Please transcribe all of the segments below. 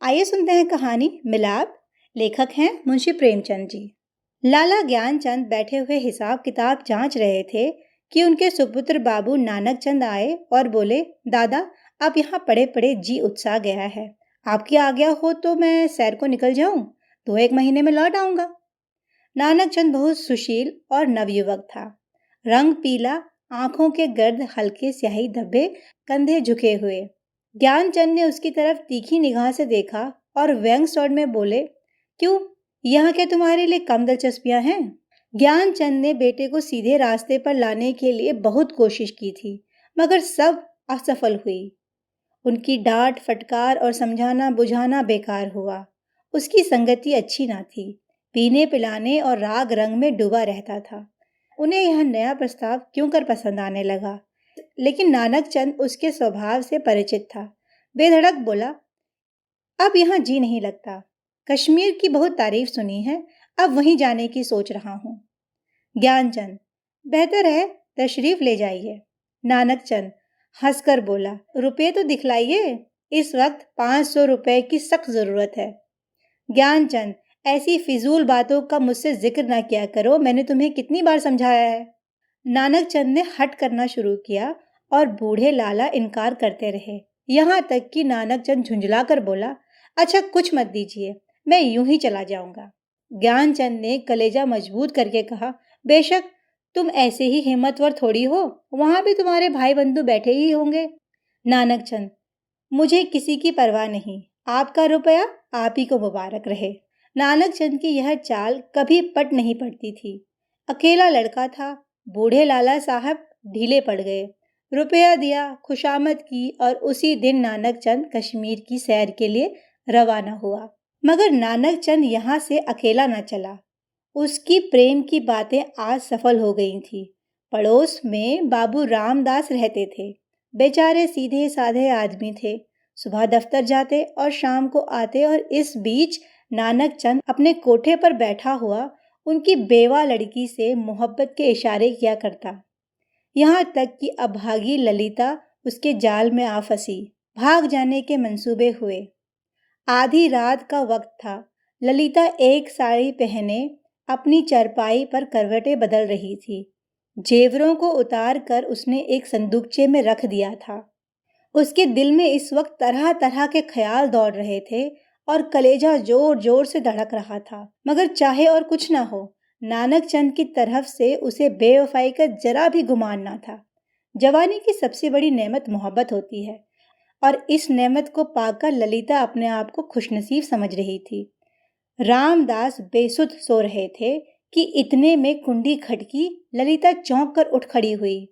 आइए सुनते हैं कहानी मिलाप। लेखक हैं मुंशी प्रेमचंद जी। लाला ज्ञानचंद बैठे हुए हिसाब किताब जांच रहे थे कि उनके सुपुत्र बाबू नानक चंद आए और बोले, दादा आप यहाँ पड़े पड़े जी उत्साह गया है। आपकी आज्ञा हो तो मैं सैर को निकल जाऊं, 2-1 महीने में लौट आऊंगा। नानक चंद बहुत सुशील और नवयुवक था। रंग पीला, आंखों के गर्द हल्के स्याही धब्बे, कंधे झुके हुए। ज्ञानचंद ने उसकी तरफ तीखी निगाह से देखा और व्यंग स्वर में बोले, क्यों, यहाँ के तुम्हारे लिए कम दिलचस्पियां हैं? ज्ञानचंद ने बेटे को सीधे रास्ते पर लाने के लिए बहुत कोशिश की थी, मगर सब असफल हुई। उनकी डांट फटकार और समझाना बुझाना बेकार हुआ। उसकी संगति अच्छी ना थी, पीने पिलाने और राग रंग में डूबा रहता था। उन्हें यह नया प्रस्ताव क्यों कर पसंद आने लगा, लेकिन नानक चंद उसके स्वभाव से परिचित था। बेधड़क बोला, अब यहाँ जी नहीं लगता। कश्मीर की बहुत तारीफ सुनी है, अब वहीं जाने की सोच रहा हूँ। ज्ञानचंद, बेहतर है तशरीफ ले जाइए। नानक चंद हंसकर बोला, रुपये तो दिखलाइए, इस वक्त 500 रुपए की सख्त जरूरत है। ज्ञानचंद, ऐसी फिजूल बातों का मुझसे जिक्र ना किया करो, मैंने तुम्हें कितनी बार समझाया है। नानक चंद ने हट करना शुरू किया और बूढ़े लाला इनकार करते रहे, यहाँ तक कि नानक चंद झुंझला कर बोला, अच्छा कुछ मत दीजिए, मैं यूं ही चला जाऊंगा। ज्ञानचंद ने कलेजा मजबूत करके कहा, बेशक तुम ऐसे ही हिम्मतवर थोड़ी हो, वहां भी तुम्हारे भाई बंधु बैठे ही होंगे। नानक चंद, मुझे किसी की परवाह नहीं, आपका रुपया आप ही को मुबारक रहे। नानक चंद की यह चाल कभी पट नहीं पड़ती थी। अकेला लड़का था। बूढ़े लाला साहब ढीले पड़ गए। रुपया दिया, खुशामद की और उसी दिन नानक चंद कश्मीर की सैर के लिए रवाना हुआ। मगर नानक चंद यहाँ से अकेला न चला। उसकी प्रेम की बातें आज सफल हो गई थी। पड़ोस में बाबू रामदास रहते थे। बेचारे सीधे साधे आदमी थे। सुबह दफ्तर जाते और शाम को आते, और इस बीच नानक चंद अपने कोठे पर बैठा हुआ उनकी बेवा लड़की से मोहब्बत के इशारे किया करता। यहाँ तक कि अभागी ललिता उसके जाल में आ फंसी। भाग जाने के मंसूबे हुए। आधी रात का वक्त था। ललिता एक साड़ी पहने अपनी चरपाई पर करवटें बदल रही थी। जेवरों को उतार कर उसने एक संदूकचे में रख दिया था। उसके दिल में इस वक्त तरह तरह के ख्याल दौड़ रहे थे और कलेजा जोर जोर से धड़क रहा था। मगर चाहे और कुछ ना हो, नानक चंद की तरफ से उसे बेवफाई का जरा भी गुमान ना था। जवानी की सबसे बड़ी नेमत मोहब्बत होती है, और इस नेमत को पाकर ललिता अपने आप को खुशनसीब समझ रही थी। रामदास बेसुध सो रहे थे कि इतने में कुंडी खटकी। ललिता चौंक कर उठ खड़ी हुई।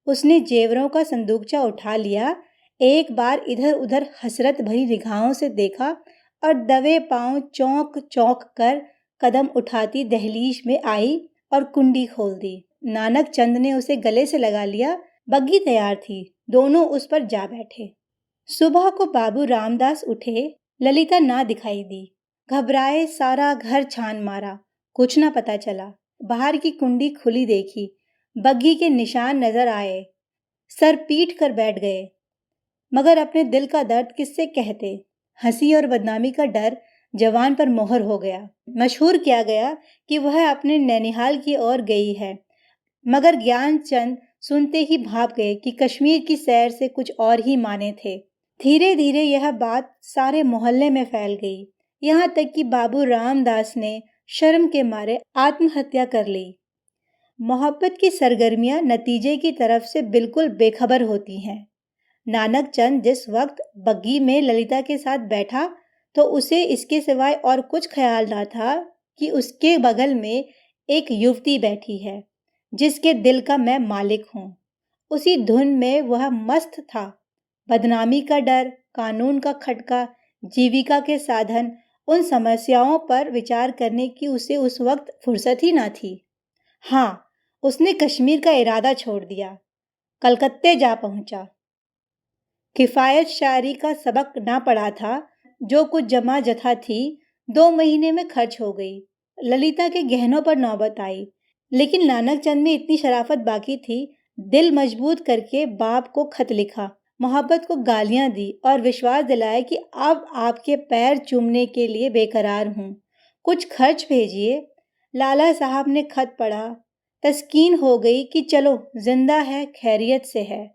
उसने जेवरों का संदूकचा उठा लिया, एक बार इधर उधर हसरत भरी निगाहों से देखा और दबे पांव चौंक चौंक कर कदम उठाती दहलीज में आई और कुंडी खोल दी। नानक चंद ने उसे गले से लगा लिया। बग्गी तैयार थी, दोनों उस पर जा बैठे। सुबह को बाबू रामदास उठे, ललिता ना दिखाई दी। घबराए सारा घर छान मारा, कुछ ना पता चला। बाहर की कुंडी खुली देखी, बग्गी के निशान नजर आए। सर पीट कर बैठ गए, मगर अपने दिल का दर्द किससे कहते। हंसी और बदनामी का डर जवान पर मोहर हो गया। मशहूर किया गया कि वह अपने नैनिहाल की ओर गई है, मगर ज्ञानचंद सुनते ही भाप गए कि कश्मीर की सैर से कुछ और ही माने थे। धीरे धीरे यह बात सारे मोहल्ले में फैल गई, यहाँ तक कि बाबू रामदास ने शर्म के मारे आत्महत्या कर ली। मोहब्बत की सरगर्मियां नतीजे की तरफ से बिल्कुल बेखबर होती हैं। नानक चंद जिस वक्त बग्गी में ललिता के साथ बैठा तो उसे इसके सिवाय और कुछ ख्याल ना था कि उसके बगल में एक युवती बैठी है जिसके दिल का मैं मालिक हूँ। उसी धुन में वह मस्त था। बदनामी का डर, कानून का खटका, जीविका के साधन, उन समस्याओं पर विचार करने की उसे उस वक्त फुर्सत ही ना थी। हाँ, उसने कश्मीर का इरादा छोड़ दिया, कलकत्ते जा पहुंचा। किफायत शायरी का सबक ना पढ़ा था। जो कुछ जमा जथा थी 2 महीने में खर्च हो गई। ललिता के गहनों पर नौबत आई, लेकिन नानक चंद में इतनी शराफत बाकी थी। दिल मजबूत करके बाप को खत लिखा, मोहब्बत को गालियां दी और विश्वास दिलाया कि अब आपके पैर चूमने के लिए बेकरार हूँ, कुछ खर्च भेजिए। लाला साहब ने खत पढ़ा। तस्कीन हो गई कि चलो, जिंदा है, खैरियत से है।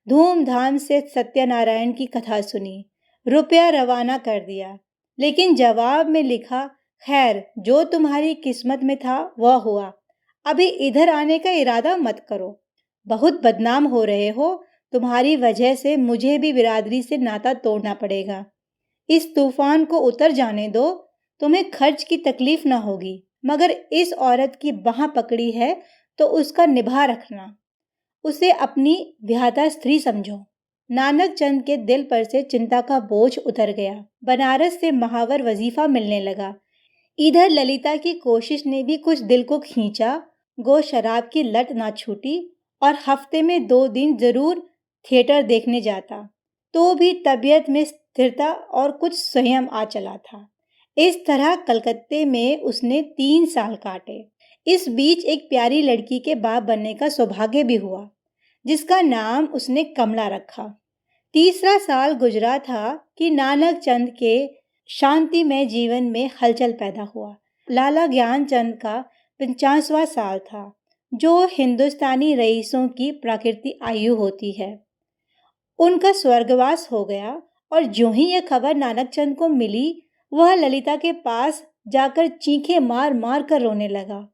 धूमधाम से सत्यनारायण की कथा सुनी, रुपया रवाना कर दिया, लेकिन जवाब में लिखा, खैर जो तुम्हारी किस्मत में था वह हुआ, अभी इधर आने का इरादा मत करो, बहुत बदनाम हो रहे हो, तुम्हारी वजह से मुझे भी बिरादरी से नाता तोड़ना पड़ेगा। इस तूफान को उतर जाने दो, तुम्हें खर्च की तकलीफ ना होगी, मगर इस औरत की बाह पकड़ी है तो उसका निभा रखना, उसे अपनी विधाता स्त्री समझो। नानक चंद के दिल पर से चिंता का बोझ उतर गया। बनारस से महावर वजीफा मिलने लगा। इधर ललिता की कोशिश ने भी कुछ दिल को खींचा। गो शराब की लत ना छूटी और हफ्ते में 2 दिन जरूर थिएटर देखने जाता, तो भी तबीयत में स्थिरता और कुछ संयम आ चला था। इस तरह कलकत्ते में उसने 3 साल काटे। इस बीच एक प्यारी लड़की के बाप बनने का सौभाग्य भी हुआ, जिसका नाम उसने कमला रखा। तीसरा साल गुजरा था कि नानक चंद के शांतिमय जीवन में हलचल पैदा हुआ। लाला ज्ञानचंद का 50वां साल था, जो हिंदुस्तानी रईसों की प्राकृतिक आयु होती है। उनका स्वर्गवास हो गया और जो ही यह खबर नानक चंद को मिली, वह ललिता के पास जाकर चीखें मार मार कर रोने लगा।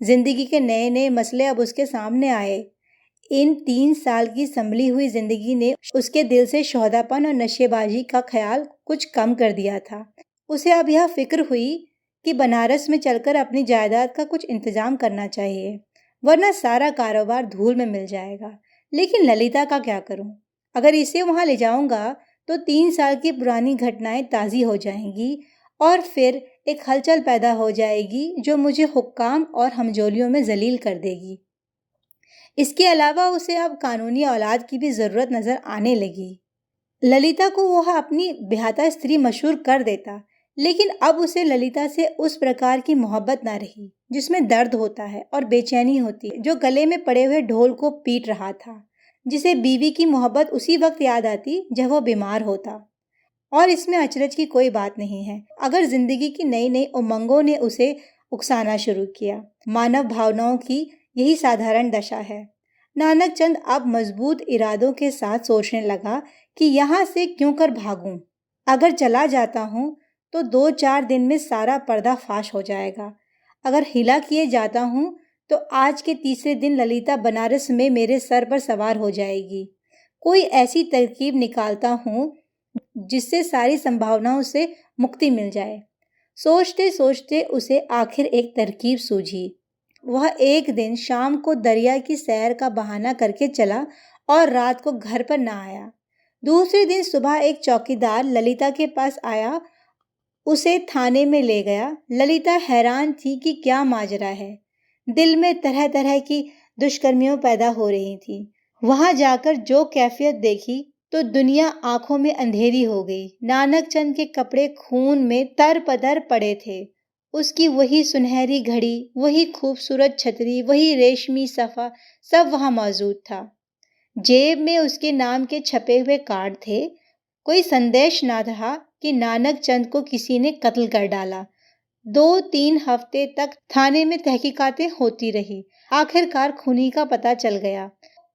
जिंदगी के नए नए मसले अब उसके सामने आए। इन 3 साल की संभली हुई जिंदगी ने उसके दिल से शौदापन और नशेबाजी का ख्याल कुछ कम कर दिया था। उसे अब यह फिक्र हुई कि बनारस में चलकर अपनी जायदाद का कुछ इंतजाम करना चाहिए, वरना सारा कारोबार धूल में मिल जाएगा। लेकिन ललिता का क्या करूं? अगर इसे वहां ले जाऊंगा तो 3 साल की पुरानी घटनाएं ताज़ी हो जाएंगी और फिर एक हलचल पैदा हो जाएगी जो मुझे हुक्काम और हमजोलियों में जलील कर देगी। इसके अलावा उसे अब कानूनी औलाद की भी ज़रूरत नज़र आने लगी। ललिता को वह अपनी ब्याहता स्त्री मशहूर कर देता, लेकिन अब उसे ललिता से उस प्रकार की मोहब्बत ना रही जिसमें दर्द होता है और बेचैनी होती है, जो गले में पड़े हुए ढोल को पीट रहा था, जिसे बीवी की मोहब्बत उसी वक्त याद आती जब वह बीमार होता। और इसमें अचरज की कोई बात नहीं है अगर जिंदगी की नई नई उमंगों ने उसे उकसाना शुरू किया। मानव भावनाओं की यही साधारण दशा है। नानक चंद अब मजबूत इरादों के साथ सोचने लगा कि यहाँ से क्यों कर भागूं। अगर चला जाता हूँ तो 2-4 दिन में सारा पर्दा फाश हो जाएगा। अगर हिला किए जाता हूँ तो आज के तीसरे दिन ललिता बनारस में मेरे सर पर सवार हो जाएगी। कोई ऐसी तरकीब निकालता हूँ जिससे सारी संभावनाओं से मुक्ति मिल जाए। सोचते सोचते उसे आखिर एक तरकीब सूझी। वह एक दिन शाम को दरिया की सैर का बहाना करके चला और रात को घर पर ना आया। दूसरे दिन सुबह एक चौकीदार ललिता के पास आया, उसे थाने में ले गया। ललिता हैरान थी कि क्या माजरा है। दिल में तरह तरह की दुष्कर्मियों पैदा हो रही थी। वहां जाकर जो कैफियत देखी तो दुनिया आंखों में अंधेरी हो गई। नानक चंद के कपड़े खून में तरपदर पड़े थे। उसकी वही सुनहरी घड़ी, वही खूबसूरत छतरी, वही रेशमी सफ़ा, सब वहां मौजूद था। जेब में उसके नाम के छपे हुए कार्ड थे। कोई संदेश ना था कि नानक चंद को किसी ने कत्ल कर डाला। 2-3 हफ्ते तक थाने में तहकीकातें होती रही। आखिरकार खूनी का पता चल गया।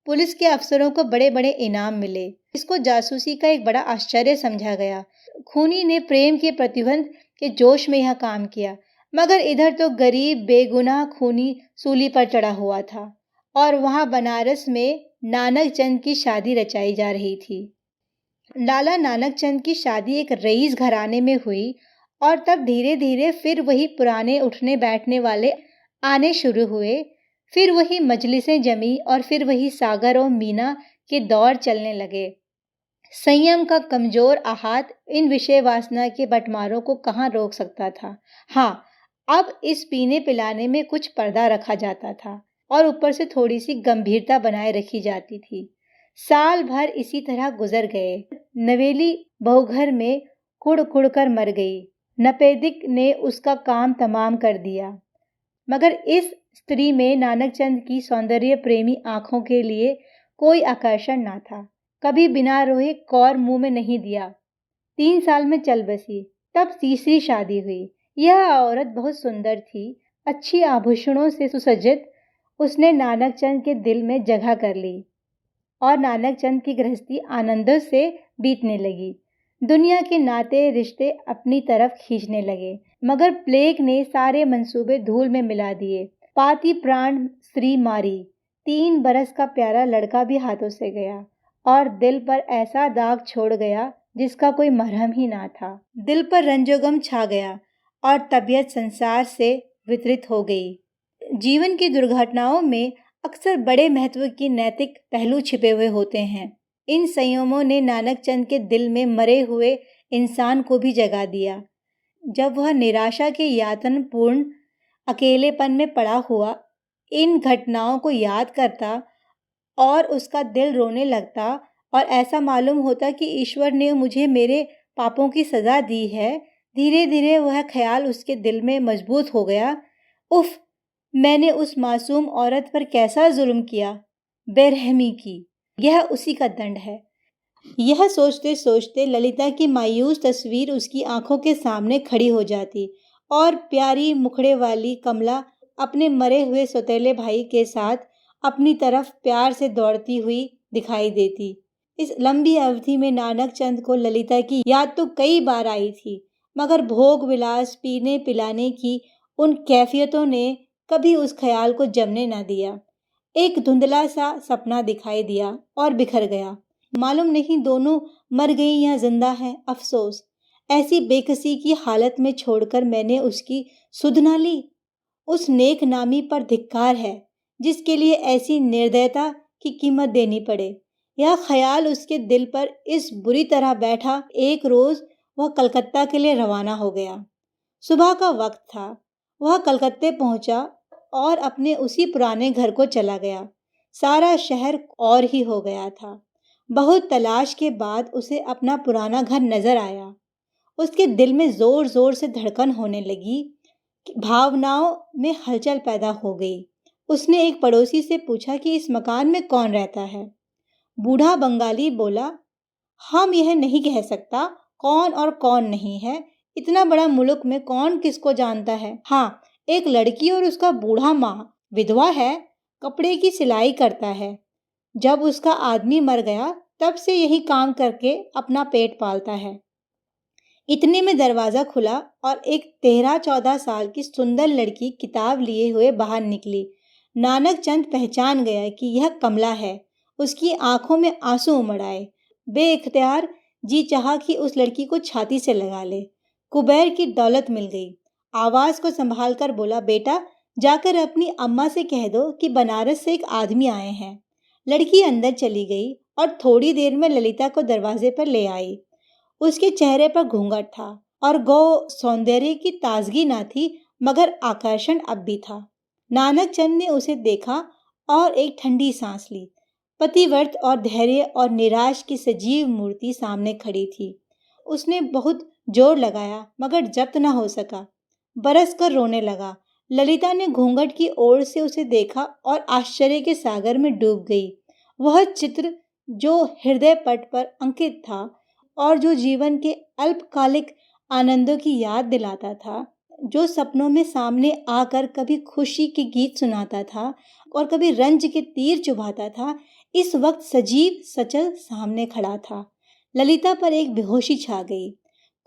पुलिस के अफसरों को बड़े बड़े इनाम मिले। इसको जासूसी का एक बड़ा आश्चर्य समझा गया। खूनी ने प्रेम के प्रतिबंध के जोश में यह काम किया, मगर इधर तो गरीब बेगुनाह खूनी सूली पर चढ़ा हुआ था और वहां बनारस में नानक चंद की शादी रचाई जा रही थी। लाला नानक चंद की शादी एक रईस घराने में हुई और तब धीरे धीरे फिर वही पुराने उठने बैठने वाले आने शुरू हुए। फिर वही मजलिसें जमी और फिर वही सागर और मीना के दौर चलने लगे। संयम का कमजोर आहात इन विषय वासना के बंटवारों को कहाँ रोक सकता था। हाँ, अब इस पीने पिलाने में कुछ पर्दा रखा जाता था और ऊपर से थोड़ी सी गंभीरता बनाए रखी जाती थी। साल भर इसी तरह गुजर गए। नवेली बहुघर में कुड़ कुड़ कर मर गई। नपेदिक ने उसका काम तमाम कर दिया, मगर इस स्त्री में नानक चंद की सौंदर्य प्रेमी आंखों के लिए कोई आकर्षण ना था। कभी बिना रोए कौर मुंह में नहीं दिया। 3 साल में चल बसी, तब तीसरी शादी हुई। यह औरत बहुत सुंदर थी, अच्छी आभूषणों से सुसज्जित। उसने नानक चंद के दिल में जगह कर ली और नानक चंद की गृहस्थी आनंदों से बीतने लगी। दुनिया के नाते रिश्ते अपनी तरफ खींचने लगे, मगर प्लेग ने सारे मंसूबे धूल में मिला दिए। पाती प्राण स्त्री मारी। 3 बरस का प्यारा लड़का भी हाथों से गया और दिल पर ऐसा दाग छोड़ गया जिसका कोई मरहम ही ना था। दिल पर रंजोगम छा गया और तबीयत संसार से वितरित हो गई। जीवन की दुर्घटनाओं में अक्सर बड़े महत्व की नैतिक पहलू छिपे हुए होते हैं। इन संयमों ने नानक चंद के दिल में मरे हुए इंसान को भी जगा दिया। जब वह निराशा के यातनपूर्ण अकेलेपन में पड़ा हुआ इन घटनाओं को याद करता और उसका दिल रोने लगता और ऐसा मालूम होता कि ईश्वर ने मुझे मेरे पापों की सज़ा दी है, धीरे धीरे वह ख्याल उसके दिल में मजबूत हो गया। उफ, मैंने उस मासूम औरत पर कैसा जुल्म किया, बेरहमी की। यह उसी का दंड है। यह सोचते सोचते ललिता की मायूस तस्वीर उसकी आंखों के सामने खड़ी हो जाती और प्यारी मुखड़े वाली कमला अपने मरे हुए सौतेले भाई के साथ अपनी तरफ प्यार से दौड़ती हुई दिखाई देती। इस लंबी अवधि में नानक चंद को ललिता की याद तो कई बार आई थी, मगर भोग विलास पीने पिलाने की उन कैफियतों ने कभी उस ख्याल को जमने न दिया। एक धुंधला सा सपना दिखाई दिया और बिखर गया। मालूम नहीं दोनों मर गई या जिंदा है। अफसोस, ऐसी बेकसी की हालत में छोड़कर मैंने उसकी सुध ना ली। उस नेक नामी पर धिक्कार है जिसके लिए ऐसी निर्दयता की कीमत देनी पड़े। यह ख्याल उसके दिल पर इस बुरी तरह बैठा। एक रोज वह कलकत्ता के लिए रवाना हो गया। सुबह का वक्त था। वह कलकत्ते पहुंचा और अपने उसी पुराने घर को चला गया। सारा शहर और ही हो गया था। बहुत तलाश के बाद उसे अपना पुराना घर नजर आया। उसके दिल में जोर जोर से धड़कन होने लगी, भावनाओं में हलचल पैदा हो गई। उसने एक पड़ोसी से पूछा कि इस मकान में कौन रहता है। बूढ़ा बंगाली बोला, हम यह नहीं कह सकता कौन और कौन नहीं है। इतना बड़ा मुल्क में कौन किसको जानता है। हाँ, एक लड़की और उसका बूढ़ा माँ, विधवा है, कपड़े की सिलाई करता है। जब उसका आदमी मर गया तब से यही काम करके अपना पेट पालता है। इतने में दरवाजा खुला और एक 13-14 साल की सुंदर लड़की किताब लिए हुए बाहर निकली। नानक चंद पहचान गया कि यह कमला है। उसकी आंखों में आंसू उमड़ आए। बेइख्तियार जी चाहा कि उस लड़की को छाती से लगा ले। कुबेर की दौलत मिल गई। आवाज को संभाल कर बोला, बेटा जाकर अपनी अम्मा से कह दो कि बनारस से एक आदमी आए हैं। लड़की अंदर चली गई और थोड़ी देर में ललिता को दरवाजे पर ले आई। उसके चेहरे पर घूंघट था और गौ सौंदर्य की ताजगी ना थी, मगर आकर्षण अब भी था। नानक चंद ने उसे देखा और एक ठंडी सांस ली। पतिव्रत और धैर्य और निराश की सजीव मूर्ति सामने खड़ी थी। उसने बहुत जोर लगाया मगर जब्त न हो सका। बरस कर रोने लगा। ललिता ने घूंघट की ओर से उसे देखा और आश्चर्य के सागर में डूब गई। वह चित्र जो हृदय पट पर अंकित था और जो जीवन के अल्पकालिक आनंदों की याद दिलाता था, जो सपनों में सामने आकर कभी खुशी के गीत सुनाता था और कभी रंज के तीर चुभाता था, इस वक्त सजीव सचल सामने खड़ा था। ललिता पर एक बेहोशी छा गई,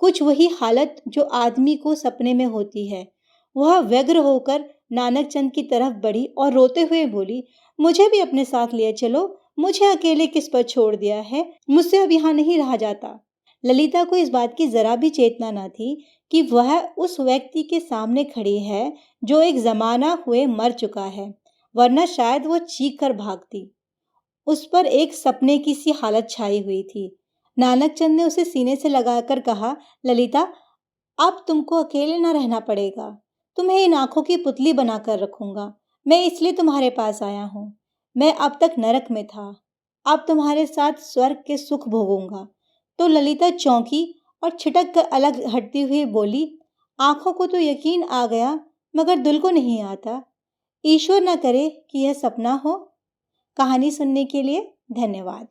कुछ वही हालत जो आदमी को सपने में होती है। वह व्यग्र होकर नानक चंद की तरफ बढ़ी और रोते हुए बोली, मुझे भी अपने साथ लिए चलो। मुझे अकेले किस पर छोड़ दिया है। मुझसे अब यहाँ नहीं रहा जाता। ललिता को इस बात की जरा भी चेतना न थी कि वह उस व्यक्ति के सामने खड़ी है जो एक जमाना हुए मर चुका है, वरना शायद वो चीख कर भागती। उस पर एक सपने की सी हालत छाई हुई थी। नानक चंद ने उसे सीने से लगाकर कहा, ललिता अब तुमको अकेले न रहना पड़ेगा। तुम्हें इन आंखों की पुतली बनाकर रखूंगा। मैं इसलिए तुम्हारे पास आया हूँ। मैं अब तक नरक में था, अब तुम्हारे साथ स्वर्ग के सुख भोगूंगा। तो ललिता चौंकी और छिटक कर अलग हटती हुई बोली, आंखों को तो यकीन आ गया मगर दिल को नहीं आता। ईश्वर न करे कि यह सपना हो। कहानी सुनने के लिए धन्यवाद।